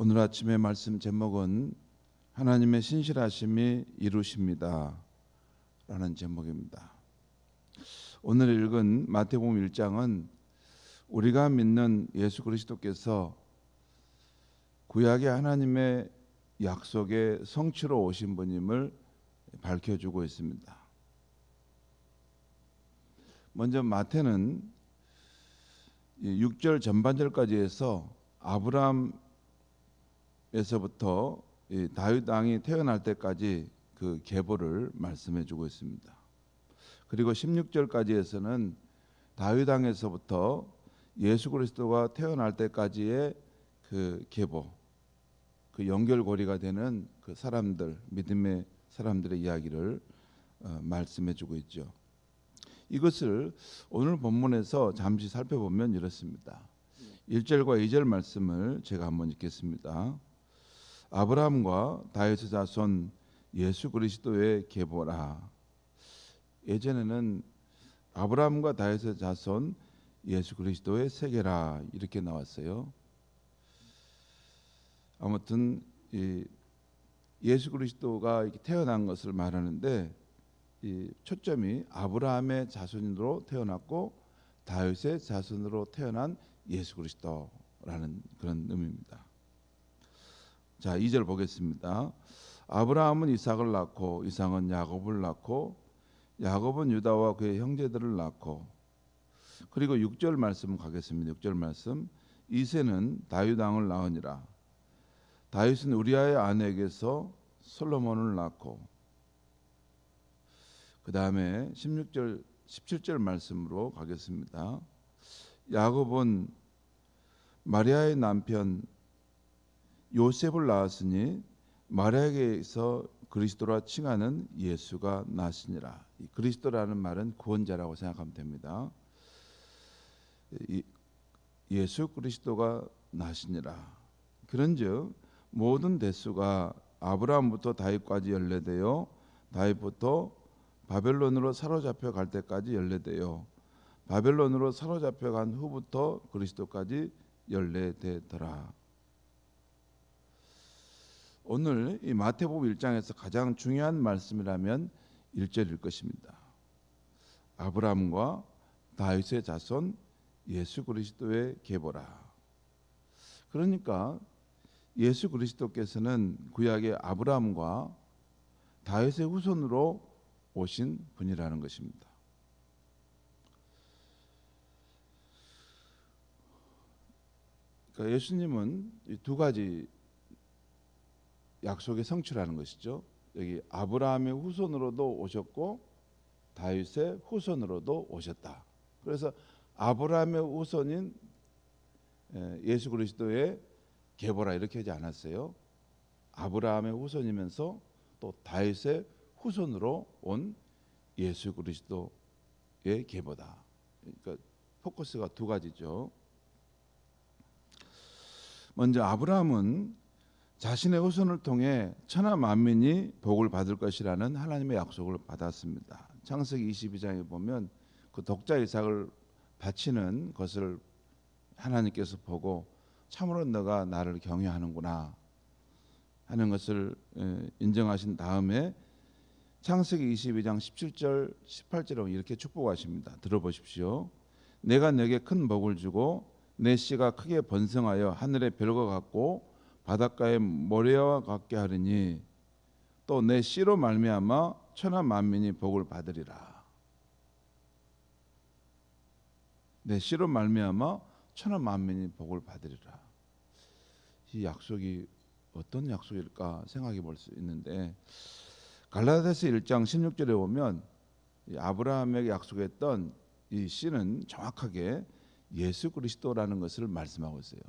오늘 아침의 말씀 제목은 하나님의 신실하심이 이루십니다 라는 제목입니다. 오늘 읽은 마태복음 1장은 우리가 믿는 예수 그리스도께서 구약의 하나님의 약속의 성취로 오신 분임을 밝혀주고 있습니다. 먼저 마태는 6절 전반절까지 해서 아브라함에서부터 다윗 왕이 태어날 때까지 그 계보를 말씀해 주고 있습니다. 그리고 16절까지 해서는 다윗 왕에서부터 예수 그리스도가 태어날 때까지의 그 계보, 그 연결고리가 되는 그 사람들, 믿음의 사람들의 이야기를 말씀해 주고 있죠. 이것을 오늘 본문에서 잠시 살펴보면 이렇습니다. 1절과 2절 말씀을 제가 한번 읽겠습니다. 아브라함과 다윗의 자손 예수 그리스도의 계보라. 예전에는 아브라함과 다윗의 자손 예수 그리스도의 세계라 이렇게 나왔어요. 아무튼 예수 그리스도가 태어난 것을 말하는데 이 초점이 아브라함의 자손으로 태어났고 다윗의 자손으로 태어난 예수 그리스도라는 그런 의미입니다. 자, 2절 보겠습니다. 아브라함은 이삭을 낳고 이삭은 야곱을 낳고 야곱은 유다와 그의 형제들을 낳고, 그리고 6절 말씀 가겠습니다. 6절 말씀. 이새는 다윗 왕을 낳으니라. 다윗은 우리아의 아내에게서 솔로몬을 낳고, 그 다음에 16절 17절 말씀으로 가겠습니다. 야곱은 마리아의 남편 요셉을 낳았으니 마리아에게서 그리스도라 칭하는 예수가 나시니라. 이 그리스도라는 말은 구원자라고 생각하면 됩니다. 예수 그리스도가 나시니라. 그런즉 모든 대수가 아브라함부터 다윗까지 연례되어 다윗부터 바벨론으로 사로잡혀 갈 때까지 연례되어 바벨론으로 사로잡혀 간 후부터 그리스도까지 연례되더라. 오늘 이 마태복음 1장에서 가장 중요한 말씀이라면 1절일 것입니다. 아브라함과 다윗의 자손 예수 그리스도의 계보라. 그러니까 예수 그리스도께서는 구약의 아브라함과 다윗의 후손으로 오신 분이라는 것입니다. 그러니까 예수님은 이 두 가지 약속의 성취라는 것이죠. 여기 아브라함의 후손으로도 오셨고 다윗의 후손으로도 오셨다. 그래서 아브라함의 후손인 예수 그리스도의 계보라 이렇게 하지 않았어요. 아브라함의 후손이면서 또 다윗의 후손으로 온 예수 그리스도의 계보다. 그러니까 포커스가 두 가지죠. 먼저 아브라함은 자신의 후손을 통해 천하 만민이 복을 받을 것이라는 하나님의 약속을 받았습니다. 창세기 22장에 보면 그 독자 이삭을 바치는 것을 하나님께서 보고 참으로 너가 나를 경외하는구나 하는 것을 인정하신 다음에 창세기 22장 17절 18절에 이렇게 축복하십니다. 들어보십시오. 내가 네게 큰 복을 주고 내 씨가 크게 번성하여 하늘의 별과 같고 바닷가의 모래와 같게 하리니 또 내 씨로 말미암아 천하 만민이 복을 받으리라. 내 씨로 말미암아 천하 만민이 복을 받으리라. 이 약속이 어떤 약속일까 생각해 볼 수 있는데, 갈라디아서 1장 16절에 보면 아브라함에게 약속했던 이 씨는 정확하게 예수 그리스도라는 것을 말씀하고 있어요.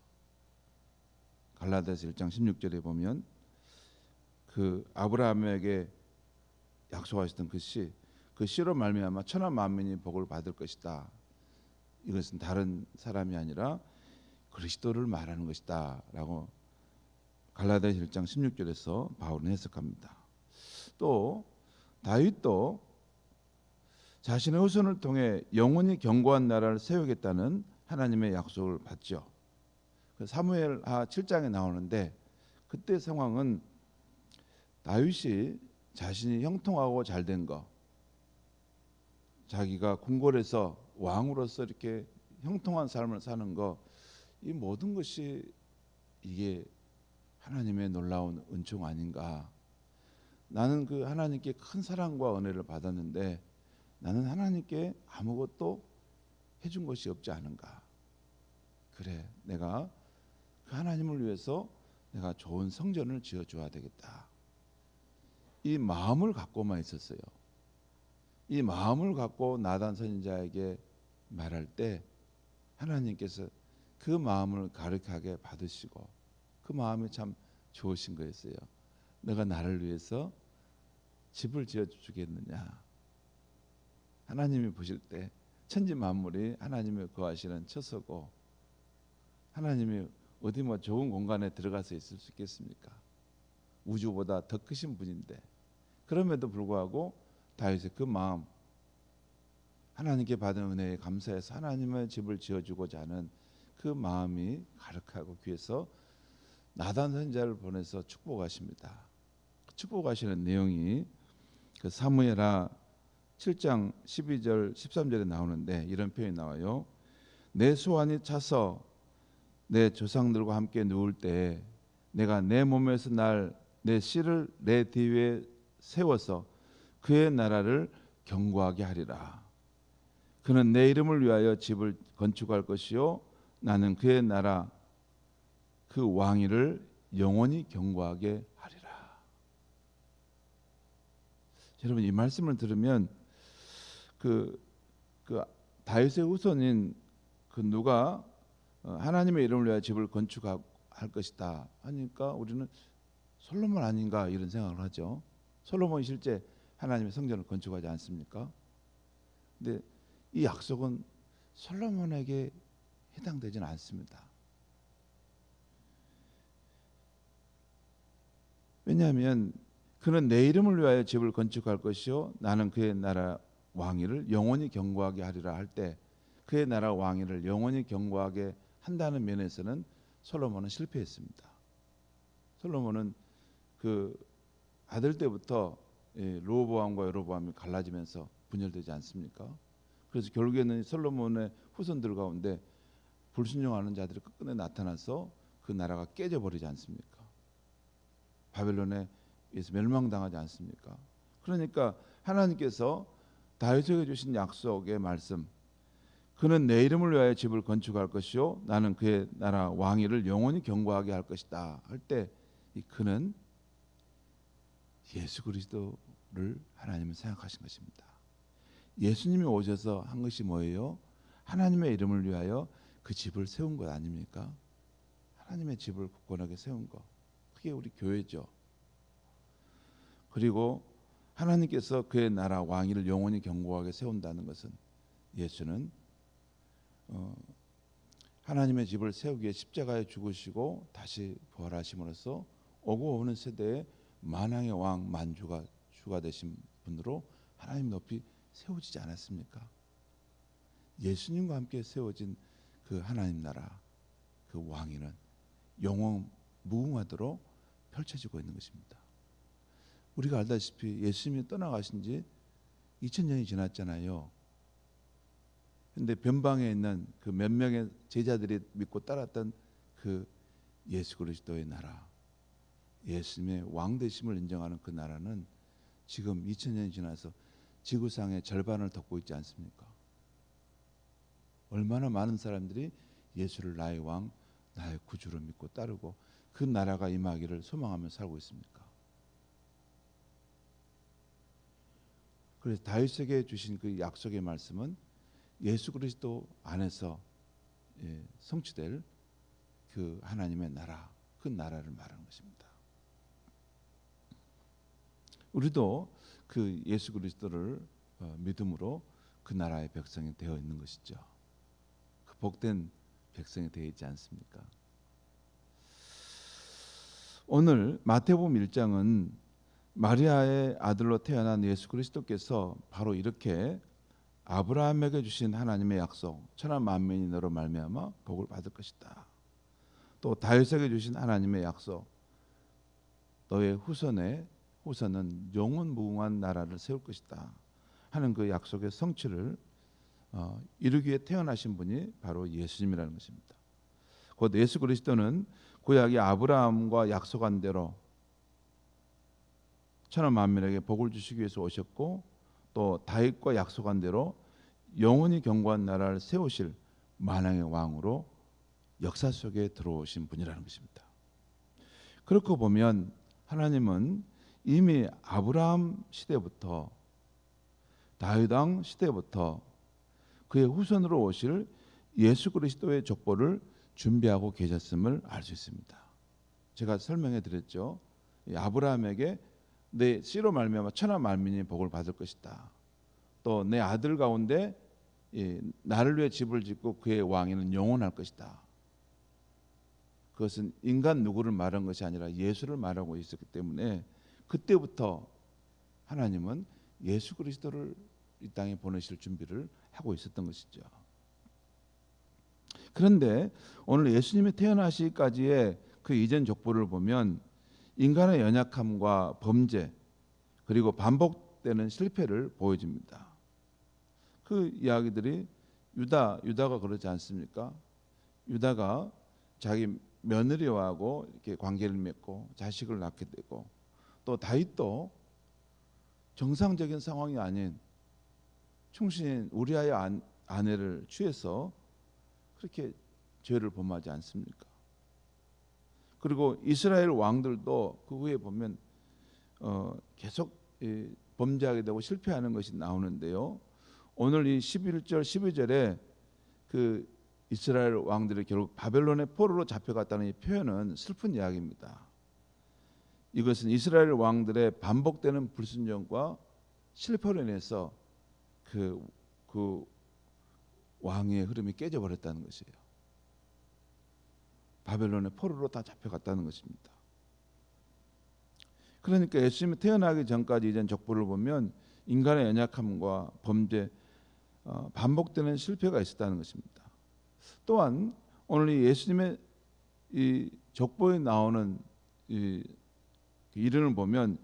갈라디아서 1장 16절에 보면 그 아브라함에게 약속하셨던 그 씨로 말미암아 천하 만민이 복을 받을 것이다. 이것은 다른 사람이 아니라 그리스도를 말하는 것이다라고 갈라디아서 1장 16절에서 바울은 해석합니다. 또 다윗도 자신의 후손을 통해 영원히 견고한 나라를 세우겠다는 하나님의 약속을 받죠. 사무엘하 7장에 나오는데 그때 상황은 다윗이 자신이 형통하고 잘된 거, 자기가 궁궐에서 왕으로서 이렇게 형통한 삶을 사는 거, 이 모든 것이 이게 하나님의 놀라운 은총 아닌가. 나는 그 하나님께 큰 사랑과 은혜를 받았는데 나는 하나님께 아무것도 해준 것이 없지 않은가. 그래, 내가 그 하나님을 위해서 내가 좋은 성전을 지어줘야 되겠다. 이 마음을 갖고만 있었어요. 이 마음을 갖고 나단 선지자에게 말할 때 하나님께서 그 마음을 가득하게 받으시고 그 마음이 참 좋으신 거였어요. 너가 나를 위해서 집을 지어주겠느냐. 하나님이 보실 때 천지 만물이 하나님이 거하시는 처소고 하나님이 어디 뭐 좋은 공간에 들어가서 있을 수 있겠습니까? 우주보다 더 크신 분인데 그럼에도 불구하고 다윗의 그 마음, 하나님께 받은 은혜에 감사해서 하나님의 집을 지어주고자 하는 그 마음이 가득하고 귀해서 나단 선지자를 보내서 축복하십니다. 축복하시는 내용이 그 사무엘하 7장 12절 13절에 나오는데 이런 표현이 나와요. 내 소환이 차서 내 조상들과 함께 누울 때 내가 내 몸에서 날 내 씨를 내 뒤에 세워서 그의 나라를 견고하게 하리라. 그는 내 이름을 위하여 집을 건축할 것이요 나는 그의 나라 그 왕위를 영원히 견고하게 하리라. 여러분 이 말씀을 들으면 그 다윗의 후손인 그 누가 하나님의 이름을 위하여 집을 건축할 것이다 하니까 우리는 솔로몬 아닌가 이런 생각을 하죠. 솔로몬이 실제 하나님의 성전을 건축하지 않습니까? 근데 이 약속은 솔로몬에게 해당되지는 않습니다. 왜냐하면 그는 내 이름을 위하여 집을 건축할 것이요 나는 그의 나라 왕위를 영원히 견고하게 하리라 할 때 그의 나라 왕위를 영원히 견고하게 한다는 면에서는 솔로몬은 실패했습니다. 솔로몬은 그 아들 때부터 르호보암과 여로보암이 갈라지면서 분열되지 않습니까? 그래서 결국에는 솔로몬의 후손들 가운데 불순종하는 자들이 끝끝내 나타나서 그 나라가 깨져버리지 않습니까? 바벨론에 의해서 멸망당하지 않습니까? 그러니까 하나님께서 다윗에게 주신 약속의 말씀, 그는 내 이름을 위하여 집을 건축할 것이요 나는 그의 나라 왕위를 영원히 견고하게 할 것이다 할 때 이 그는 예수 그리스도를 하나님은 생각하신 것입니다. 예수님이 오셔서 한 것이 뭐예요? 하나님의 이름을 위하여 그 집을 세운 것 아닙니까? 하나님의 집을 굳건하게 세운 것, 그게 우리 교회죠. 그리고 하나님께서 그의 나라 왕위를 영원히 견고하게 세운다는 것은 예수는 하나님의 집을 세우기 위해 십자가에 죽으시고 다시 부활하심으로써 오고 오는 세대에 만왕의 왕 만주가 주가 되신 분으로 하나님 높이 세워지지 않았습니까? 예수님과 함께 세워진 그 하나님 나라 그 왕위는 영원 무궁하도록 펼쳐지고 있는 것입니다. 우리가 알다시피 예수님이 떠나가신 지 2000년이 지났잖아요. 그런데 변방에 있는 그 몇 명의 제자들이 믿고 따랐던 그 예수 그리스도의 나라, 예수님의 왕 되심을 인정하는 그 나라는 지금 2000년이 지나서 지구상의 절반을 덮고 있지 않습니까? 얼마나 많은 사람들이 예수를 나의 왕, 나의 구주로 믿고 따르고 그 나라가 임하기를 소망하며 살고 있습니까? 그래서 다윗에게 주신 그 약속의 말씀은 예수 그리스도 안에서 성취될 그 하나님의 나라, 그 나라를 말하는 것입니다. 우리도 그 예수 그리스도를 믿음으로 그 나라의 백성이 되어 있는 것이죠. 그 복된 백성이 되어 있지 않습니까? 오늘 마태복음 1장은 마리아의 아들로 태어난 예수 그리스도께서 바로 이렇게 아브라함에게 주신 하나님의 약속, 천하 만민이 너로 말미암아 복을 받을 것이다. 또 다윗에게 주신 하나님의 약속, 너의 후손은 영원 무궁한 나라를 세울 것이다 하는 그 약속의 성취를 이루기 위해 태어나신 분이 바로 예수님이라는 것입니다. 곧 예수 그리스도는 구약의 아브라함과 약속한 대로 천하 만민에게 복을 주시기 위해서 오셨고, 또 다윗과 약속한 대로 영원히 경고한 나라를 세우실 만왕의 왕으로 역사 속에 들어오신 분이라는 것입니다. 그렇게 보면 하나님은 이미 아브라함 시대부터 다윗 왕 시대부터 그의 후손으로 오실 예수 그리스도의 족보를 준비하고 계셨음을 알 수 있습니다. 제가 설명해 드렸죠. 아브라함에게 내 씨로 말미암아 천하 만민이 복을 받을 것이다. 또 내 아들 가운데 나를 위해 집을 짓고 그의 왕위는 영원할 것이다. 그것은 인간 누구를 말한 것이 아니라 예수를 말하고 있었기 때문에 그때부터 하나님은 예수 그리스도를 이 땅에 보내실 준비를 하고 있었던 것이죠. 그런데 오늘 예수님이 태어나시기까지의 그 이전 족보를 보면 인간의 연약함과 범죄 그리고 반복되는 실패를 보여줍니다. 그 이야기들이 유다가 그러지 않습니까? 유다가 자기 며느리와하고 이렇게 관계를 맺고 자식을 낳게 되고, 또 다윗도 정상적인 상황이 아닌 충신인 우리아의 아내를 취해서 그렇게 죄를 범하지 않습니까? 그리고 이스라엘 왕들도 그 후에 보면 계속 범죄하게 되고 실패하는 것이 나오는데요. 오늘 이 11절 12절에 그 이스라엘 왕들이 결국 바벨론의 포로로 잡혀갔다는 이 표현은 슬픈 이야기입니다. 이것은 이스라엘 왕들의 반복되는 불순종과 실패로 인해서 그 왕의 흐름이 깨져버렸다는 것이에요. 바벨론의 포로로 다 잡혀갔다는 것입니다. 그러니까 예수님이 태어나기 전까지 이전 족보를 보면 인간의 연약함과 범죄, 반복되는 실패가 있었다는 것입니다. 또한 오늘 이 예수님의 이 족보에 나오는 이 이름을 보면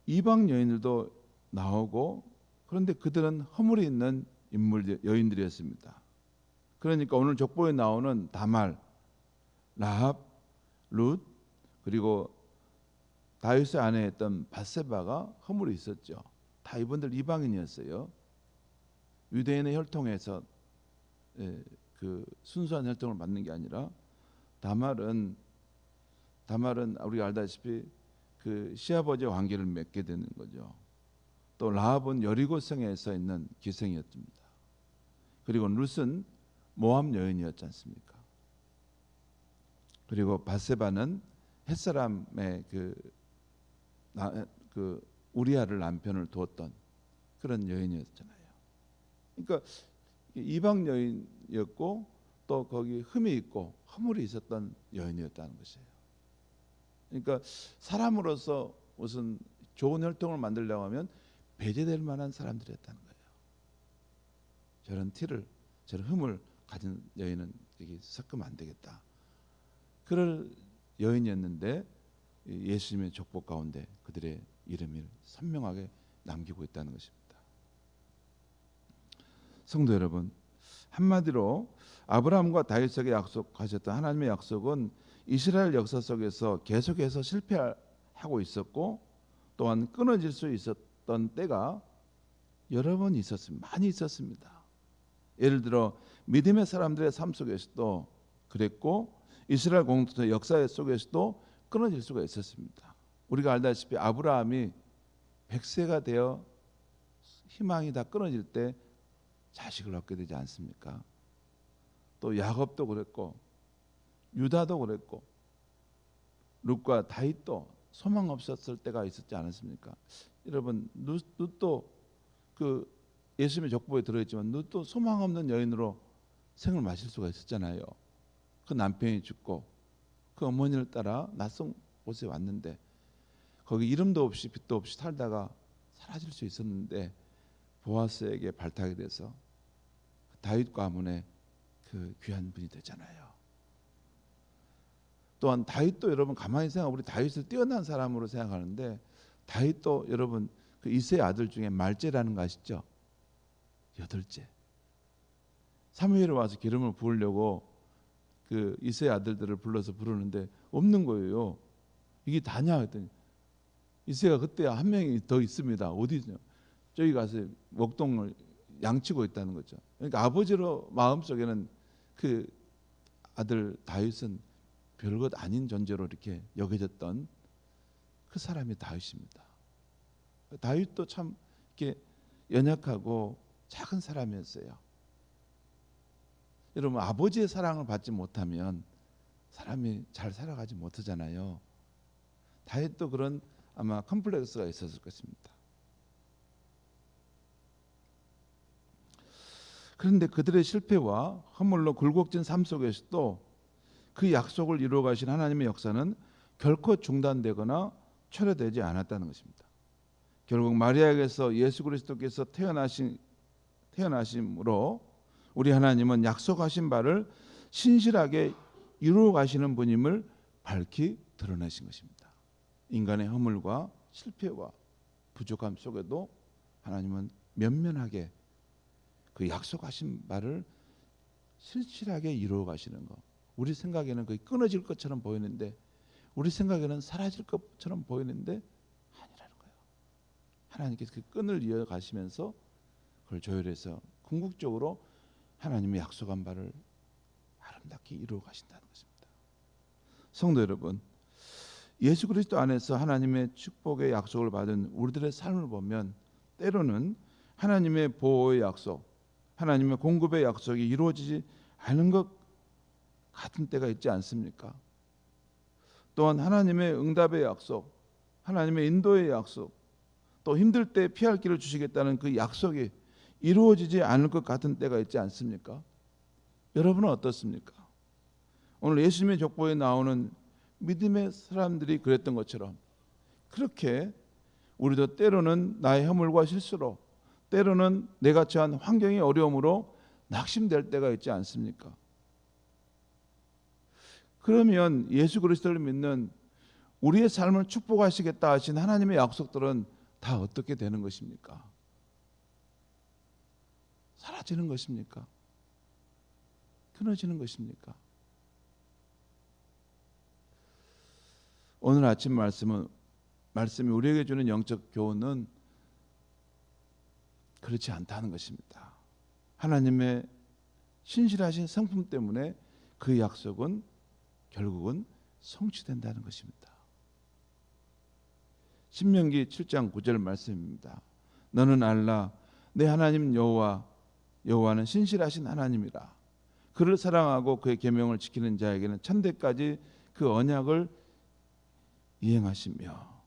이방 여인들도 나오고, 그런데 그들은 허물이 있는 여인들이었습니다. 그러니까 오늘 족보에 나오는 다말, 라합, 룻, 그리고 다윗의 아내였던 밧세바가 허물이 있었죠. 다 이분들 이방인이었어요. 유대인의 혈통에서 그 순수한 혈통을 받는 게 아니라 다말은 우리가 알다시피 그 시아버지와 관계를 맺게 되는 거죠. 또 라합은 여리고성에서 있는 기생이었습니다. 그리고 룻은 모압 여인이었지 않습니까? 그리고 밧세바는 햇사람의 그 우리아를 남편을 두었던 그런 여인이었잖아요. 그러니까 이방 여인이었고 또 거기 흠이 있고 허물이 있었던 여인이었다는 것이에요. 그러니까 사람으로서 무슨 좋은 혈통을 만들려고 하면 배제될 만한 사람들이었다는 거예요. 저런 흠을 가진 여인은 여기 섞으면 안 되겠다. 그럴 여인이었는데 예수님의 족보 가운데 그들의 이름을 선명하게 남기고 있다는 것입니다. 성도 여러분, 한마디로 아브라함과 다윗에게 약속하셨던 하나님의 약속은 이스라엘 역사 속에서 계속해서 실패하고 있었고, 또한 끊어질 수 있었던 때가 여러 번 있었습니다. 많이 있었습니다. 예를 들어 믿음의 사람들의 삶 속에서도 그랬고, 이스라엘 공동체 역사 속에서도 끊어질 수가 있었습니다. 우리가 알다시피 아브라함이 100세가 되어 희망이 다 끊어질 때 자식을 얻게 되지 않습니까? 또 야곱도 그랬고 유다도 그랬고 룻과 다윗도 소망 없었을 때가 있었지 않았습니까? 여러분 룻도 그 예수님의 족보에 들어있지만 룻도 소망 없는 여인으로 생을 마실 수가 있었잖아요. 그 남편이 죽고 그 어머니를 따라 낯선 곳에 왔는데 거기 이름도 없이 빛도 없이 살다가 사라질 수 있었는데 보아스에게 발탁이 돼서 다윗 가문의 그 귀한 분이 되잖아요. 또한 다윗도 여러분 가만히 생각, 우리 다윗을 뛰어난 사람으로 생각하는데 다윗도 여러분 그 이새의 아들 중에 말제라는 거 아시죠? 8째. 사무엘이 와서 기름을 부으려고 그 이새의 아들들을 불러서 부르는데 없는 거예요. 이게 다냐 했더니 이새가 그때 한 명이 더 있습니다. 어디냐? 저기 가서 목동을 양치고 있다는 거죠. 그러니까 아버지로 마음속에는 그 아들 다윗은 별것 아닌 존재로 이렇게 여겨졌던 그 사람이 다윗입니다. 다윗도 참 이렇게 연약하고 작은 사람이었어요. 여러분 아버지의 사랑을 받지 못하면 사람이 잘 살아가지 못하잖아요. 다윗도 그런 아마 컴플렉스가 있었을 것입니다. 그런데 그들의 실패와 허물로 굴곡진 삶 속에서도 그 약속을 이루어 가신 하나님의 역사는 결코 중단되거나 철회되지 않았다는 것입니다. 결국 마리아에게서 예수 그리스도께서 태어나심으로 우리 하나님은 약속하신 바를 신실하게 이루어 가시는 분임을 밝히 드러내신 것입니다. 인간의 허물과 실패와 부족함 속에도 하나님은 면면하게 그 약속하신 바를 실실하게 이루어 가시는 것. 우리 생각에는 거의 끊어질 것처럼 보이는데, 우리 생각에는 사라질 것처럼 보이는데 아니라는 거예요. 하나님께서 그 끈을 이어가시면서 그걸 조율해서 궁극적으로 하나님이 약속한 바를 아름답게 이루어 가신다는 것입니다. 성도 여러분, 예수 그리스도 안에서 하나님의 축복의 약속을 받은 우리들의 삶을 보면 때로는 하나님의 보호의 약속, 하나님의 공급의 약속이 이루어지지 않은 것 같은 때가 있지 않습니까? 또한 하나님의 응답의 약속, 하나님의 인도의 약속, 또 힘들 때 피할 길을 주시겠다는 그 약속이 이루어지지 않을 것 같은 때가 있지 않습니까? 여러분은 어떻습니까? 오늘 예수님의 족보에 나오는 믿음의 사람들이 그랬던 것처럼 그렇게 우리도 때로는 나의 허물과 실수로, 때로는 내가 처한 환경의 어려움으로 낙심될 때가 있지 않습니까? 그러면 예수 그리스도를 믿는 우리의 삶을 축복하시겠다 하신 하나님의 약속들은 다 어떻게 되는 것입니까? 사라지는 것입니까? 끊어지는 것입니까? 오늘 아침 말씀이 우리에게 주는 영적 교훈은 그렇지 않다는 것입니다. 하나님의 신실하신 성품 때문에 그 약속은 결국은 성취된다는 것입니다. 신명기 7장 9절 말씀입니다. 너는 알라 내 하나님 여호와는 신실하신 하나님이라. 그를 사랑하고 그의 계명을 지키는 자에게는 천대까지 그 언약을 이행하시며.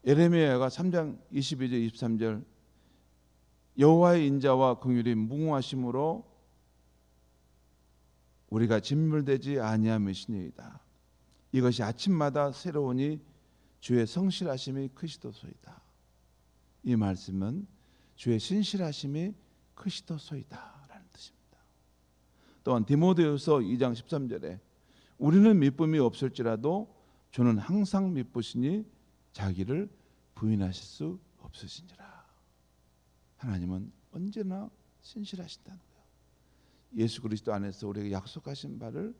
예레미야가 3장 22절 23절 여호와의 인자와 긍휼이 무궁하심으로 우리가 진멸되지 아니함이시니이다. 이것이 아침마다 새로우니 주의 성실하심이 크시도소이다. 이 말씀은 주의 신실하심이 크시도소이다 라는 뜻입니다. 또한 디모데후서 2장 13절에 우리는 미쁨이 없을지라도 주는 항상 미쁘시니 자기를 부인하실 수 없으시니라. 하나님은 언제나 신실하신다는 거예요. 예수 그리스도 안에서 우리에게 약속하신 바를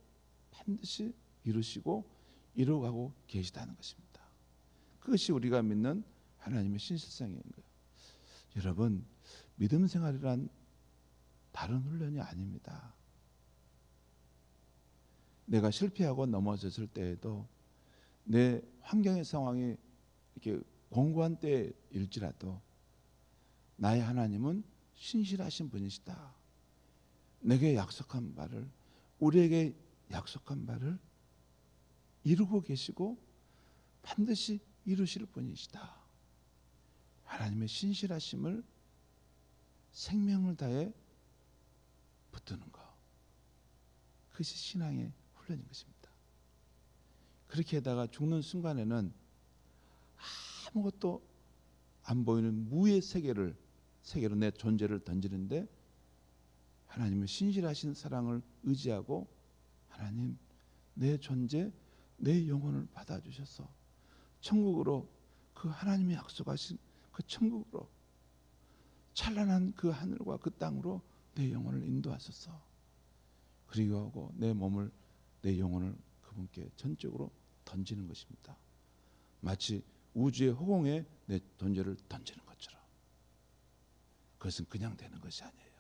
반드시 이루시고 이루어가고 계시다는 것입니다. 그것이 우리가 믿는 하나님의 신실성인 거예요. 여러분, 믿음 생활이란 다른 훈련이 아닙니다. 내가 실패하고 넘어졌을 때에도 내 환경의 상황이 이렇게 공고한 때일지라도 나의 하나님은 신실하신 분이시다. 내게 약속한 바를, 우리에게 약속한 바를 이루고 계시고 반드시 이루실 분이시다. 하나님의 신실하심을 생명을 다해 붙드는 것, 그것이 신앙의 훈련인 것입니다. 그렇게 하다가 죽는 순간에는 아무것도 안 보이는 무의 세계로 내 존재를 던지는데 하나님의 신실하신 사랑을 의지하고 하나님 내 존재, 내 영혼을 받아주셔서 천국으로, 그 하나님이 약속하신 그 천국으로, 찬란한 그 하늘과 그 땅으로 내 영혼을 인도하소서. 그리고 내 몸을, 내 영혼을 그분께 전적으로 던지는 것입니다. 마치 우주의 허공에 내 존재를 던지는 것처럼. 그것은 그냥 되는 것이 아니에요.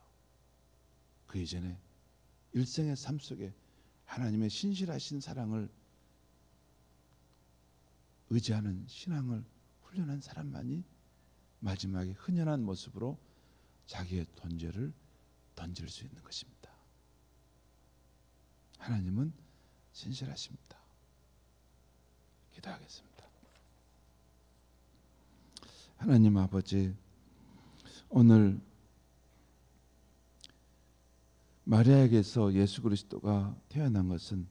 그 이전에 일생의 삶 속에 하나님의 신실하신 사랑을 의지하는 신앙을 훈련한 사람만이 마지막에 흔연한 모습으로 자기의 존재를 던질 수 있는 것입니다. 하나님은 신실하십니다. 기도하겠습니다. 하나님 아버지, 오늘 마리아에게서 예수 그리스도가 태어난 것은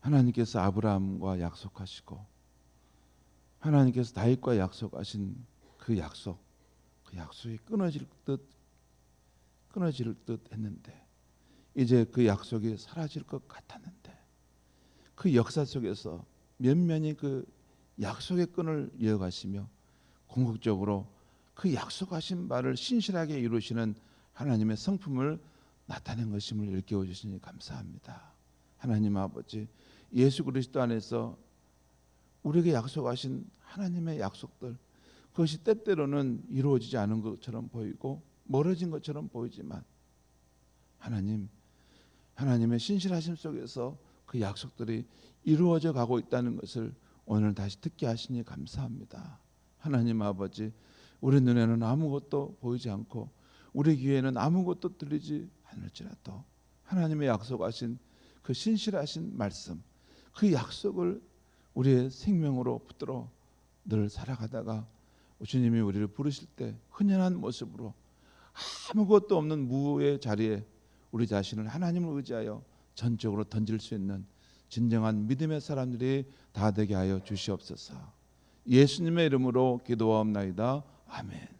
하나님께서 아브라함과 약속하시고 하나님께서 다윗과 약속하신 그 약속이 끊어질 듯 했는데, 이제 그 약속이 사라질 것 같았는데, 그 역사 속에서 면면히 그 약속의 끈을 이어가시며 궁극적으로 그 약속하신 바를 신실하게 이루시는 하나님의 성품을 나타낸 것임을 일깨워 주시니 감사합니다. 하나님 아버지, 예수 그리스도 안에서 우리에게 약속하신 하나님의 약속들, 그것이 때때로는 이루어지지 않은 것처럼 보이고 멀어진 것처럼 보이지만, 하나님의 신실하심 속에서 그 약속들이 이루어져 가고 있다는 것을 오늘 다시 듣게 하시니 감사합니다. 하나님 아버지, 우리 눈에는 아무것도 보이지 않고 우리 귀에는 아무것도 들리지 않을지라도 하나님의 약속하신 그 신실하신 말씀, 그 약속을 우리의 생명으로 붙들어 늘 살아가다가 주님이 우리를 부르실 때 흔연한 모습으로 아무것도 없는 무의 자리에 우리 자신을 하나님을 의지하여 전적으로 던질 수 있는 진정한 믿음의 사람들이 다 되게 하여 주시옵소서. 예수님의 이름으로 기도하옵나이다. 아멘.